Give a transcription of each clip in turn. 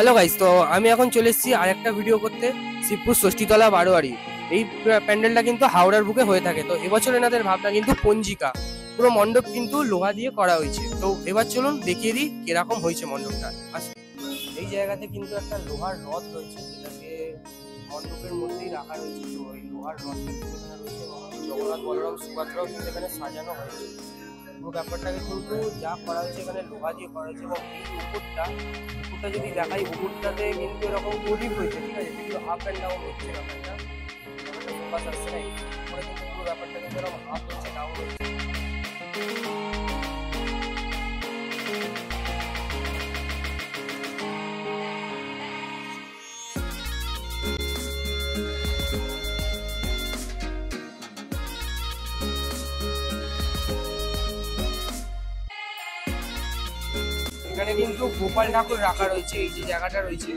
Hello guys, তো আমি এখন চলে এসেছি আরেকটা ভিডিও করতে শিবপুর ষষ্ঠীতলা বারোয়ারি। এই প্যান্ডেলটা কিন্তু হাওড়ার বুকে হয়ে থাকে। তো এবছর এনাদের ভাবনা কিন্তু পঞ্জিকা, পুরো মণ্ডপ কিন্তু লোহা দিয়ে করা হয়েছে। তো এবার চলুন দেখিয়ে দিই কিরকম হয়েছে মণ্ডপটা। আসুন। এই জায়গাতে কিন্তু একটা লোহার রথ রয়েছে, যেটাকে মণ্ডপের মধ্যেই রাখা রয়েছে। তো এই লোহার রথ কিন্তু এখানে রয়েছে এবং জগন্নাথ বলরাম সুভদ্রাও কিন্তু এখানে সাজানো হয়েছে। পুরো ব্যাপারটাকে কিন্তু যা করা হয়েছে এখানে লোহা দিয়ে করা হয়েছে। এবং এই উপরটা যদি দেখাই, উপরটাতে কিন্তু এরকম প্রদীপ হয়েছে, ঠিক আছে, যেগুলো আপ অ্যান্ড ডাউন হচ্ছে। ব্যাপারটা ফোকাস আসছে না, উপরে কিন্তু পুরো ব্যাপারটা কিন্তু এরকম আপ হচ্ছে, ডাউন হচ্ছে। এখানে কিন্তু গোপাল ঠাকুর রাখা রয়েছে। এই যে জায়গাটা রয়েছে,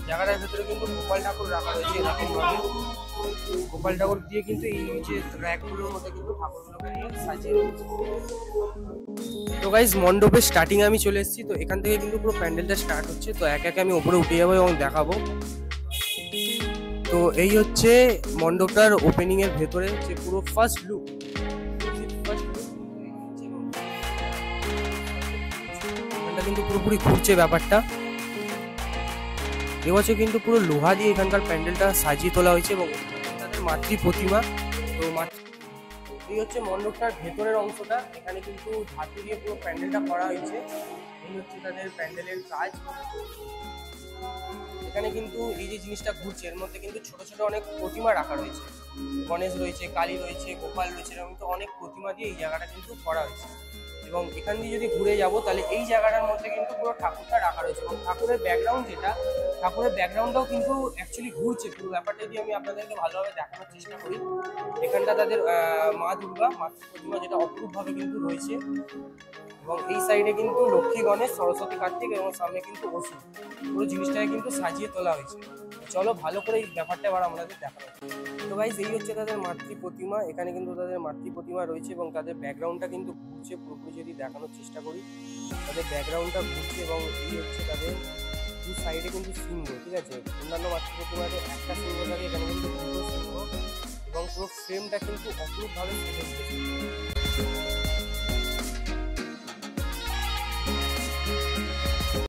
জায়গাটার ভেতরে কিন্তু গোপাল ঠাকুর রাখা রয়েছে। এরকম ভাবে গোপাল ঠাকুর দিয়ে কিন্তু এই যে র্যাকগুলোর মধ্যে কিন্তু ঠাকুরগুলোকে নিয়ে সাজিয়ে রয়েছে। তো গাইজ, মণ্ডপের স্টার্টিং আমি চলে এসেছি। তো এখান থেকে কিন্তু পুরো প্যান্ডেলটা স্টার্ট হচ্ছে। তো একে একে আমি উপরে উঠে যাবো এবং দেখাবো। তো এই হচ্ছে মণ্ডপটার ওপেনিং এর ভেতরে যে পুরো ফার্স্ট লুক। কিন্তু পুরোপুরি ঘুরছে ব্যাপারটা। এবছর কিন্তু পুরো লোহা দিয়ে এখানকার প্যান্ডেলটা সাজিয়ে তোলা হয়েছে এবং তাদের মাতৃ প্রতিমা। তো এই হচ্ছে মণ্ডপটার ভেতরের অংশটা। এখানে কিন্তু ধাতু দিয়ে পুরো প্যান্ডেলটা করা হয়েছে। এই হচ্ছে তাদের প্যান্ডেলের কাজ। এখানে কিন্তু এই যে জিনিসটা ঘুরছে, এর মধ্যে কিন্তু ছোট ছোট অনেক প্রতিমা রাখা রয়েছে। গণেশ রয়েছে, কালী রয়েছে, গোপাল রয়েছে, এরকম কিন্তু অনেক প্রতিমা দিয়ে এই জায়গাটা কিন্তু করা হয়েছে। এবং এখান দিয়ে যদি ঘুরে যাব, তাহলে এই জায়গাটার মধ্যে কিন্তু পুরো ঠাকুরটা রাখা রয়েছে। এবং ঠাকুরের ব্যাকগ্রাউন্ড যেটা, ঠাকুরের ব্যাকগ্রাউন্ডটাও কিন্তু অ্যাকচুয়ালি ঘুরছে। পুরো ব্যাপারটা যদি আমি আপনাদেরকে ভালোভাবে দেখানোর চেষ্টা করি, এখানটা তাদের মা দুর্গা মাতৃ প্রতিমা, যেটা অপরূপভাবে কিন্তু রয়েছে। এবং এই সাইডে কিন্তু লক্ষ্মী, গণেশ, সরস্বতী, কার্তিক এবং সামনে কিন্তু অসুর। পুরো জিনিসটাকে কিন্তু সাজিয়ে তোলা হয়েছে। চলো ভালো করে এই ব্যাপারটা এবার আমাদের দেখানো। তো গাইস, এই হচ্ছে তাদের মাতৃ প্রতিমা। এখানে কিন্তু তাদের মাতৃ প্রতিমা রয়েছে এবং তাদের ব্যাকগ্রাউন্ডটা কিন্তু ঘুরছে। পুরোপুরি যদি দেখানোর চেষ্টা করি, তাদের ব্যাকগ্রাউন্ডটা ঘুরছে এবং এই হচ্ছে তাদের দু সাইডে কিন্তু সিংহ, ঠিক আছে। অন্যান্য মাতৃ প্রতিমাতে একটা সিংহ থাকে, এখানে কিন্তু দুটো সিংহ এবং পুরো ফ্রেমটা কিন্তু অপরূপভাবে ফুটে উঠেছে।